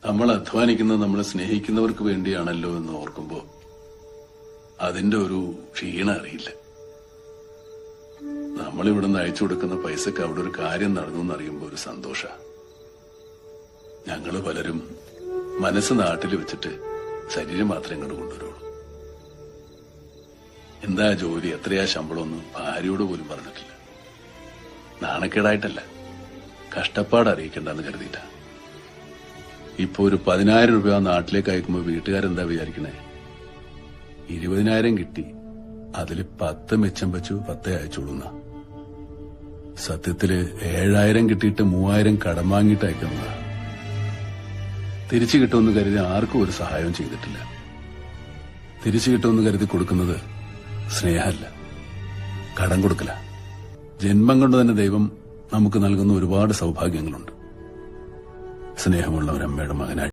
നമ്മൾ അധ്വാനിക്കുന്നത് നമ്മളെ സ്നേഹിക്കുന്നവർക്ക് വേണ്ടിയാണല്ലോ എന്ന് ഓർക്കുമ്പോ അതിന്റെ ഒരു ക്ഷീണം അറിയില്ല. നമ്മളിവിടുന്ന് അയച്ചു കൊടുക്കുന്ന പൈസക്ക് അവിടെ ഒരു കാര്യം നടന്നു എന്നറിയുമ്പോ ഒരു സന്തോഷ. ഞങ്ങള് പലരും മനസ്സ് നാട്ടിൽ വെച്ചിട്ട് ശരീരം മാത്രം ഇങ്ങോട്ട് കൊണ്ടുവരുള്ളൂ. എന്താ ജോലി, എത്രയാ ശമ്പളമൊന്നും ഭാര്യയോട് പോലും പറഞ്ഞിട്ടില്ല. നാണക്കേടായിട്ടല്ല, കഷ്ടപ്പാട് അറിയിക്കണ്ടെന്ന് കരുതിയിട്ട. ഇപ്പൊ ഒരു 10,000 രൂപ നാട്ടിലേക്ക് അയക്കുമ്പോ വീട്ടുകാരെന്താ വിചാരിക്കണേ? 20,000 കിട്ടി, അതില് 10 മിച്ചം വെച്ചു 10 അയച്ചോളുന്ന. സത്യത്തില് 7,000 കിട്ടിയിട്ട് 3,000 കടം വാങ്ങിയിട്ട് അയക്കുന്ന. തിരിച്ചു കിട്ടുമെന്ന് കരുതി ആർക്കും ഒരു സഹായവും ചെയ്തിട്ടില്ല. തിരിച്ചു കിട്ടുമെന്ന് കരുതി കൊടുക്കുന്നത് സ്നേഹമല്ല, കടം കൊടുക്കല. ജന്മം കൊണ്ട് തന്നെ ദൈവം നമുക്ക് നൽകുന്ന ഒരുപാട് സൗഭാഗ്യങ്ങളുണ്ട്. സ്നേഹമുള്ള ഒരമ്മയുടെ മകനായി